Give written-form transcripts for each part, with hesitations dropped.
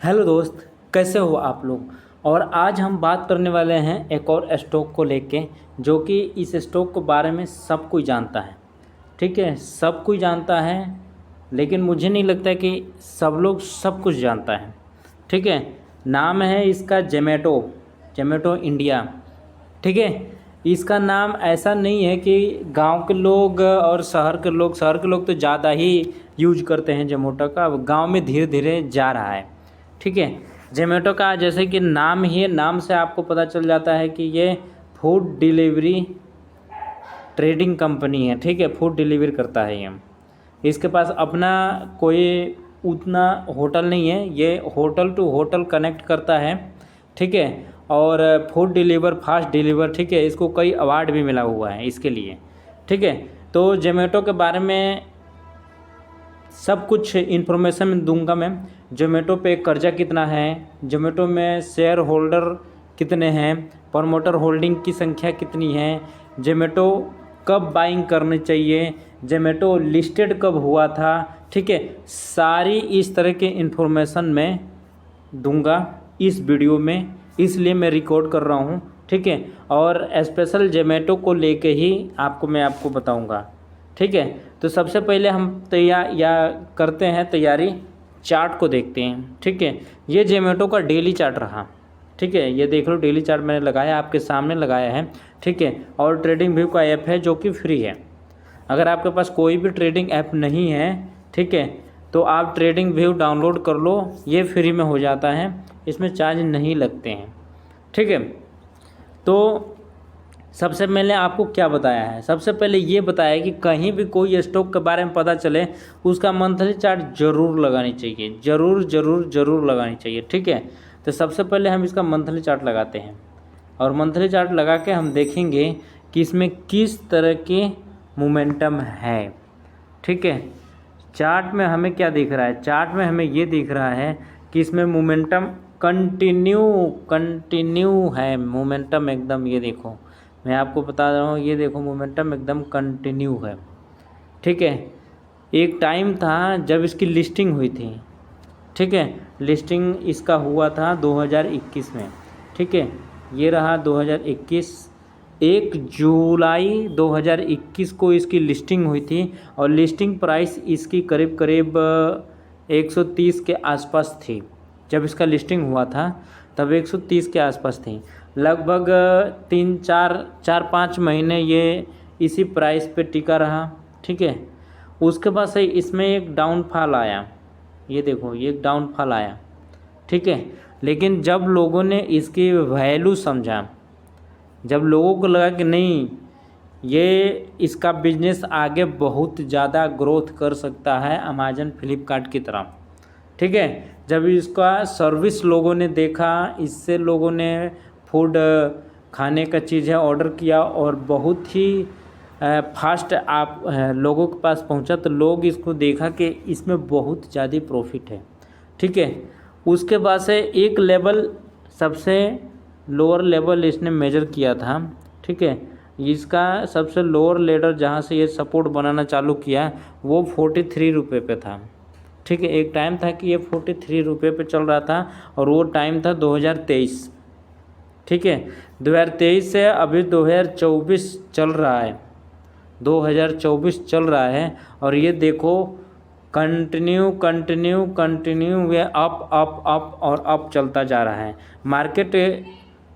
Hello दोस्त, कैसे हो आप लोग। और आज हम बात करने वाले हैं एक और स्टॉक को लेके, जो कि इस स्टॉक के बारे में सब कोई जानता है। ठीक है, सब कोई जानता है, लेकिन मुझे नहीं लगता कि सब लोग सब कुछ जानता है। ठीक है, नाम है इसका जोमेटो, जोमेटो इंडिया। ठीक है, इसका नाम ऐसा नहीं है कि गांव के लोग और शहर के लोग तो ज़्यादा ही यूज करते हैं जोमेटो का। अब गांव में धीरे धीरे जा रहा है। ठीक है, जोमेटो का जैसे कि नाम ही है, नाम से आपको पता चल जाता है कि ये फूड डिलीवरी ट्रेडिंग कंपनी है। ठीक है, फूड डिलीवरी करता है ये। इसके पास अपना कोई उतना होटल नहीं है, ये होटल टू होटल कनेक्ट करता है। ठीक है, और फूड डिलीवर, फास्ट डिलीवर। ठीक है, इसको कई अवार्ड भी मिला हुआ है इसके लिए। ठीक है, तो जोमेटो के बारे में सब कुछ इन्फॉर्मेशन दूंगा मैं। जोमेटो पे कर्जा कितना है, जोमेटो में शेयर होल्डर कितने हैं, प्रमोटर होल्डिंग की संख्या कितनी है, जोमेटो कब बाइंग करनी चाहिए, जोमेटो लिस्टेड कब हुआ था। ठीक है, सारी इस तरह के इन्फॉर्मेशन मैं दूंगा इस वीडियो में, इसलिए मैं रिकॉर्ड कर रहा हूँ। ठीक है, और स्पेशल जोमेटो को लेके ही आपको बताऊंगा। ठीक है, तो सबसे पहले हम करते हैं तैयारी, चार्ट को देखते हैं। ठीक है, ये जोमेटो का डेली चार्ट रहा। ठीक है, ये देख लो, डेली चार्ट मैंने लगाया, आपके सामने लगाया है। ठीक है, और ट्रेडिंग व्यू का ऐप है जो कि फ्री है। अगर आपके पास कोई भी ट्रेडिंग ऐप नहीं है, ठीक है, तो आप ट्रेडिंग व्यू डाउनलोड कर लो, ये फ्री में हो जाता है, इसमें चार्ज नहीं लगते हैं। ठीक है, तो सबसे पहले आपको क्या बताया है, सबसे पहले ये बताया कि कहीं भी कोई स्टॉक के बारे में पता चले, उसका मंथली चार्ट जरूर लगानी चाहिए, जरूर जरूर जरूर लगानी चाहिए। ठीक है, तो सबसे पहले हम इसका मंथली चार्ट लगाते हैं, और मंथली चार्ट लगा के हम देखेंगे कि इसमें किस तरह के मोमेंटम है। ठीक है, चार्ट में हमें क्या दिख रहा है, चार्ट में हमें ये दिख रहा है कि इसमें मोमेंटम कंटिन्यू है। मोमेंटम एकदम, ये देखो, मैं आपको बता रहा हूँ, ये देखो मोमेंटम एकदम कंटिन्यू है। ठीक है, एक टाइम था जब इसकी लिस्टिंग हुई थी। ठीक है, लिस्टिंग इसका हुआ था 2021 में। ठीक है, ये रहा 2021, 1 जुलाई 2021 को इसकी लिस्टिंग हुई थी, और लिस्टिंग प्राइस इसकी करीब करीब 130 के आसपास थी। जब इसका लिस्टिंग हुआ था तब 130 के आसपास थी। लगभग 4-5 महीने ये इसी प्राइस पे टिका रहा। ठीक है, उसके बाद से इसमें एक डाउनफॉल आया, ये देखो, ये एक डाउनफॉल आया। ठीक है, लेकिन जब लोगों ने इसकी वैल्यू समझा, जब लोगों को लगा कि नहीं, ये इसका बिजनेस आगे बहुत ज़्यादा ग्रोथ कर सकता है अमेजन फ्लिपकार्ट की तरह। ठीक है, जब इसका सर्विस लोगों ने देखा, इससे लोगों ने फूड खाने का चीज़ है ऑर्डर किया, और बहुत ही फास्ट आप लोगों के पास पहुंचा, तो लोग इसको देखा कि इसमें बहुत ज़्यादा प्रॉफिट है। ठीक है, उसके बाद से एक लेवल, सबसे लोअर लेवल इसने मेजर किया था। ठीक है, इसका सबसे लोअर लेवल जहाँ से ये सपोर्ट बनाना चालू किया, वो 43 रुपये पे था। ठीक है, एक टाइम था कि ये 43 रुपये पे चल रहा था, और वो टाइम था 2023। ठीक है, 2023 से अभी 2024 चल रहा है, 2024 चल रहा है, और ये देखो कंटिन्यू कंटिन्यू कंटिन्यू ये अप अप अप और अप चलता जा रहा है। मार्केट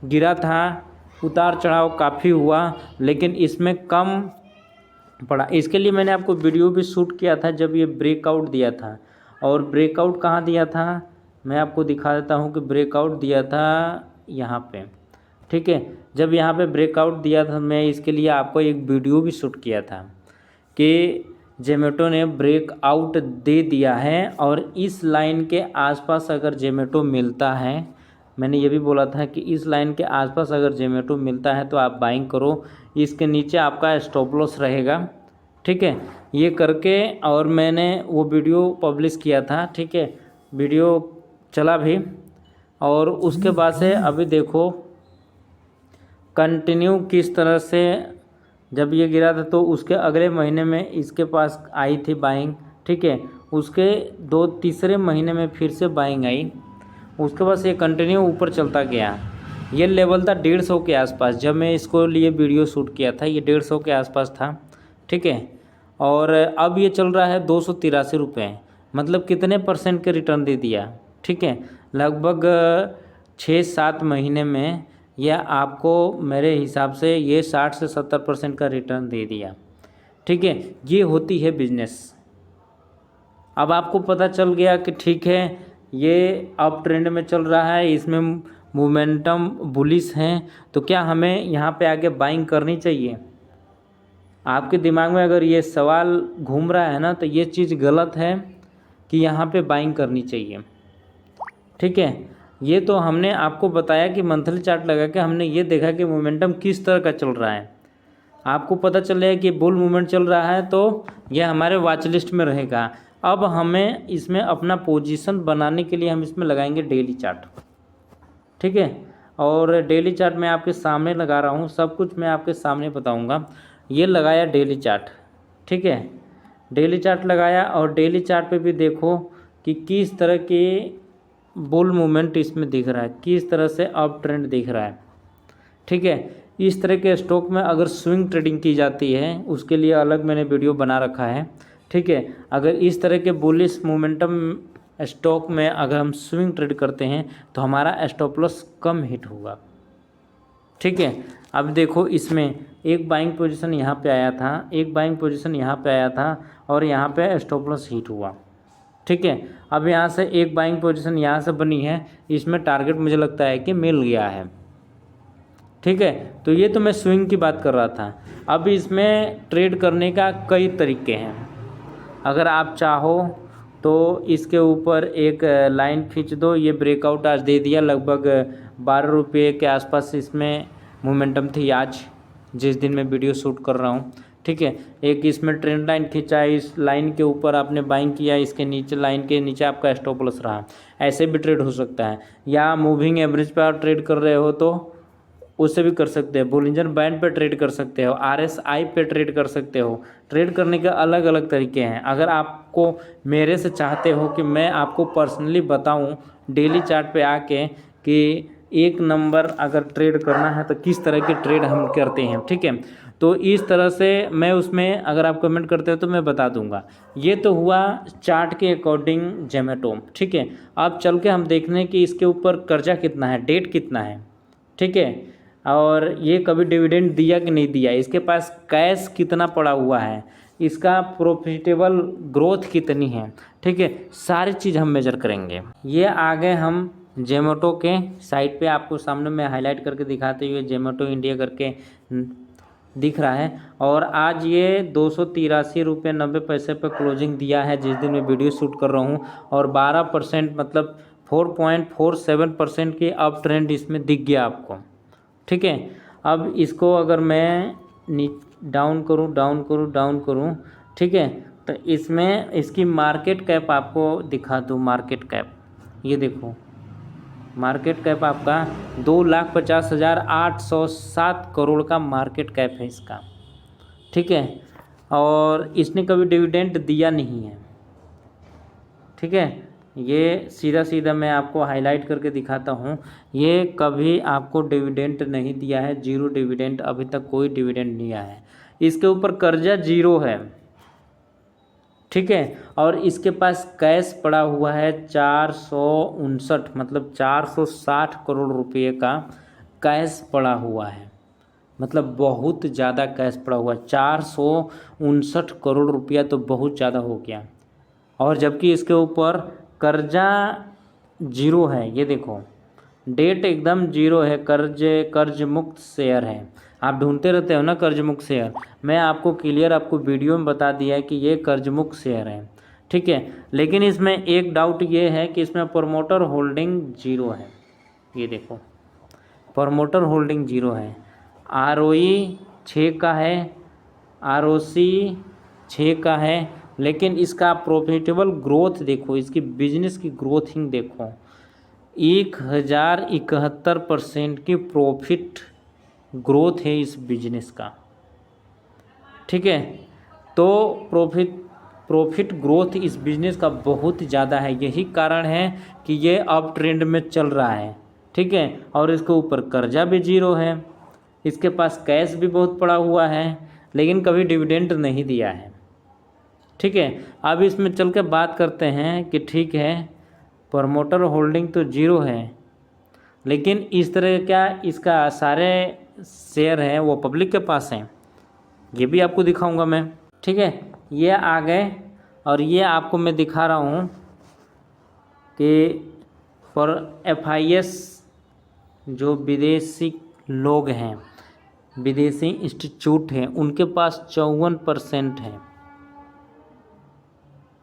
गिरा था, उतार चढ़ाव काफ़ी हुआ, लेकिन इसमें कम पड़ा। इसके लिए मैंने आपको वीडियो भी शूट किया था जब ये ब्रेकआउट दिया था। और ब्रेकआउट कहाँ दिया था, मैं आपको दिखा देता हूँ कि ब्रेकआउट दिया था यहाँ पे। ठीक है, जब यहाँ पे ब्रेकआउट दिया था, मैं इसके लिए आपको एक वीडियो भी शूट किया था कि जोमेटो ने ब्रेकआउट दे दिया है, और इस लाइन के आसपास अगर जोमेटो मिलता है, मैंने ये भी बोला था कि इस लाइन के आसपास अगर जोमेटो मिलता है तो आप बाइंग करो, इसके नीचे आपका स्टॉप लॉस रहेगा। ठीक है, ये करके, और मैंने वो वीडियो पब्लिश किया था। ठीक है, वीडियो चला भी, और उसके बाद से अभी देखो कंटिन्यू किस तरह से, जब ये गिरा था तो उसके अगले महीने में इसके पास आई थी बाइंग। ठीक है, उसके तीसरे महीने में फिर से बाइंग आई, उसके बाद ये कंटिन्यू ऊपर चलता गया। ये लेवल था 150 के आसपास, जब मैं इसको लिए वीडियो शूट किया था ये 150 के आसपास था, ठीक है। और अब ये चल रहा है 283 रुपये, मतलब कितने परसेंट के रिटर्न दे दिया, ठीक है। लगभग 6-7 महीने में यह आपको मेरे हिसाब से ये 60 से 70% का रिटर्न दे दिया, ठीक है। ये होती है बिजनेस। अब आपको पता चल गया कि ठीक है ये अप ट्रेंड में चल रहा है, इसमें मोमेंटम बुलिश हैं, तो क्या हमें यहाँ पे आगे बाइंग करनी चाहिए। आपके दिमाग में अगर ये सवाल घूम रहा है ना, तो ये चीज़ गलत है कि यहाँ पे बाइंग करनी चाहिए, ठीक है। ये तो हमने आपको बताया कि मंथली चार्ट लगा के हमने ये देखा कि मोमेंटम किस तरह का चल रहा है। आपको पता चलेगा कि बुल मूवमेंट चल रहा है तो यह हमारे वॉच लिस्ट में रहेगा। अब हमें इसमें अपना पोजीशन बनाने के लिए हम इसमें लगाएंगे डेली चार्ट, ठीक है। और डेली चार्ट मैं आपके सामने लगा रहा हूँ, सब कुछ मैं आपके सामने बताऊँगा। ये लगाया डेली चार्ट, ठीक है। डेली चार्ट लगाया और डेली चार्ट पे भी देखो कि किस तरह के बुल मूवमेंट इसमें दिख रहा है, किस तरह से अप ट्रेंड दिख रहा है, ठीक है। इस तरह के स्टॉक में अगर स्विंग ट्रेडिंग की जाती है उसके लिए अलग मैंने वीडियो बना रखा है, ठीक है। अगर इस तरह के बुलिश मोमेंटम स्टॉक में अगर हम स्विंग ट्रेड करते हैं तो हमारा स्टॉप लॉस कम हिट होगा, ठीक है। अब देखो इसमें एक बाइंग पोजीशन यहाँ पे आया था, एक बाइंग पोजीशन यहाँ पे आया था और यहाँ पे स्टॉप लॉस हिट हुआ, ठीक है। अब यहाँ से एक बाइंग पोजीशन यहाँ से बनी है, इसमें टारगेट मुझे लगता है कि मिल गया है, ठीक है। तो ये तो मैं स्विंग की बात कर रहा था। अब इसमें ट्रेड करने का कई तरीके हैं। अगर आप चाहो तो इसके ऊपर एक लाइन खींच दो। ये ब्रेकआउट आज दे दिया, लगभग 12 रुपये के आसपास इसमें मोमेंटम थी आज, जिस दिन मैं वीडियो शूट कर रहा हूँ, ठीक है। एक इसमें ट्रेंड लाइन खींचा, इस लाइन के ऊपर आपने बाइंग किया, इसके नीचे लाइन के नीचे आपका स्टॉप लॉस रहा। ऐसे भी ट्रेड हो सकता है, या मूविंग एवरेज पर आप ट्रेड कर रहे हो तो उससे भी कर सकते हैं। बोलिंजर बैंड पे ट्रेड कर सकते हो, RSI पे ट्रेड कर सकते हो। ट्रेड करने के अलग अलग तरीके हैं। अगर आपको मेरे से चाहते हो कि मैं आपको पर्सनली बताऊं डेली चार्ट पे आके कि एक नंबर अगर ट्रेड करना है तो किस तरह के ट्रेड हम करते हैं, ठीक है, तो इस तरह से मैं उसमें अगर आप कमेंट करते हो तो मैं बता दूंगा। ये तो हुआ चार्ट के अकॉर्डिंग जोमेटो, ठीक है। अब चल के हम देखने कि इसके ऊपर कर्जा कितना है, डेट कितना है, ठीक है, और ये कभी डिविडेंड दिया कि नहीं दिया, इसके पास कैश कितना पड़ा हुआ है, इसका प्रॉफिटेबल ग्रोथ कितनी है, ठीक है, सारी चीज़ हम मेजर करेंगे। ये आगे हम जोमेटो के साइट पे आपको सामने में हाईलाइट करके दिखाते हुए जोमेटो इंडिया करके दिख रहा है। और आज ये 283 रुपये 90 पैसे पर क्लोजिंग दिया है जिस दिन मैं वीडियो शूट कर रहा हूँ। और 12% मतलब 4.47% की अप ट्रेंड इसमें दिख गया आपको, ठीक है। अब इसको अगर मैं डाउन करूँ, ठीक है, तो इसमें इसकी मार्केट कैप आपको दिखा दूँ। मार्केट कैप ये देखो, मार्केट कैप आपका 2,50,807 करोड़ का मार्केट कैप है इसका, ठीक है। और इसने कभी डिविडेंड दिया नहीं है, ठीक है। ये सीधा सीधा मैं आपको हाईलाइट करके दिखाता हूँ, ये कभी आपको डिविडेंड नहीं दिया है, जीरो डिविडेंड, अभी तक कोई डिविडेंड नहीं आया है। इसके ऊपर कर्जा जीरो है, ठीक है। और इसके पास कैश पड़ा हुआ है 459 मतलब 460 करोड़ रुपये का कैश पड़ा हुआ है, मतलब बहुत ज़्यादा कैश पड़ा हुआ है। 459 करोड़ रुपया तो बहुत ज़्यादा हो गया। और जबकि इसके ऊपर कर्जा जीरो है, ये देखो डेट एकदम जीरो है, कर्ज मुक्त शेयर है। आप ढूंढते रहते हो ना कर्ज मुक्त शेयर, मैं आपको क्लियर आपको वीडियो में बता दिया है कि ये कर्ज मुक्त शेयर है, ठीक है। लेकिन इसमें एक डाउट ये है कि इसमें प्रमोटर होल्डिंग जीरो है, ये देखो प्रमोटर होल्डिंग जीरो है। ROE 6 का है, ROC 6 का है, लेकिन इसका प्रॉफिटेबल ग्रोथ देखो, इसकी बिजनेस की ग्रोथिंग देखो, 1071% की प्रॉफिट ग्रोथ है इस बिजनेस का, ठीक है। तो प्रॉफिट प्रॉफिट ग्रोथ इस बिज़नेस का बहुत ज़्यादा है। यही कारण है कि ये अप ट्रेंड में चल रहा है, ठीक है। और इसके ऊपर कर्जा भी जीरो है, इसके पास कैश भी बहुत पड़ा हुआ है, लेकिन कभी डिविडेंड नहीं दिया है, ठीक है। अब इसमें चल के बात करते हैं कि ठीक है, प्रमोटर होल्डिंग तो जीरो है, लेकिन इस तरह क्या इसका सारे शेयर हैं वो पब्लिक के पास हैं, ये भी आपको दिखाऊंगा मैं, ठीक है। ये आ गए और ये आपको मैं दिखा रहा हूँ कि फॉर FIS जो विदेशी लोग हैं, विदेशी इंस्टीट्यूट हैं, उनके पास 54% है,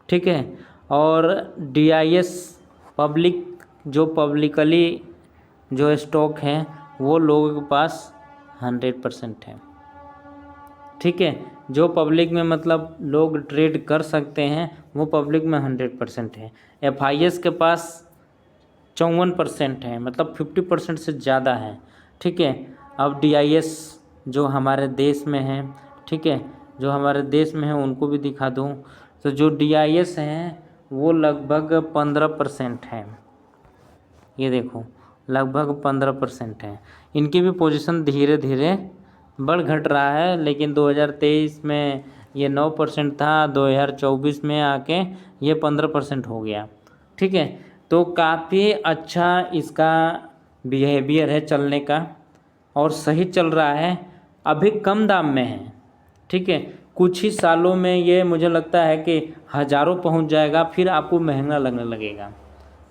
ठीक है। और DIS पब्लिक जो पब्लिकली जो स्टॉक हैं वो लोगों के पास 100% है, ठीक है। जो पब्लिक में मतलब लोग ट्रेड कर सकते हैं वो पब्लिक में 100% है। FIS के पास 54% है, मतलब 50% से ज़्यादा है, ठीक है। अब DIS जो हमारे देश में है, ठीक है, जो हमारे देश में है उनको भी दिखा दूँ तो जो DIS हैं वो लगभग 15% है, ये देखो लगभग 15% है। इनकी भी पोजीशन धीरे धीरे बढ़ घट रहा है, लेकिन 2023 में ये 9% था, 2024 में आके ये 15% हो गया, ठीक है। तो काफ़ी अच्छा इसका बिहेवियर है चलने का और सही चल रहा है, अभी कम दाम में है, ठीक है। कुछ ही सालों में ये मुझे लगता है कि हज़ारों पहुंच जाएगा, फिर आपको महंगा लगने लगेगा,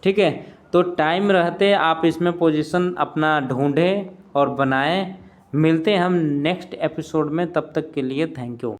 ठीक है। तो टाइम रहते आप इसमें पोजीशन अपना ढूंढें और बनाएं। मिलते हैं हम नेक्स्ट एपिसोड में, तब तक के लिए थैंक यू।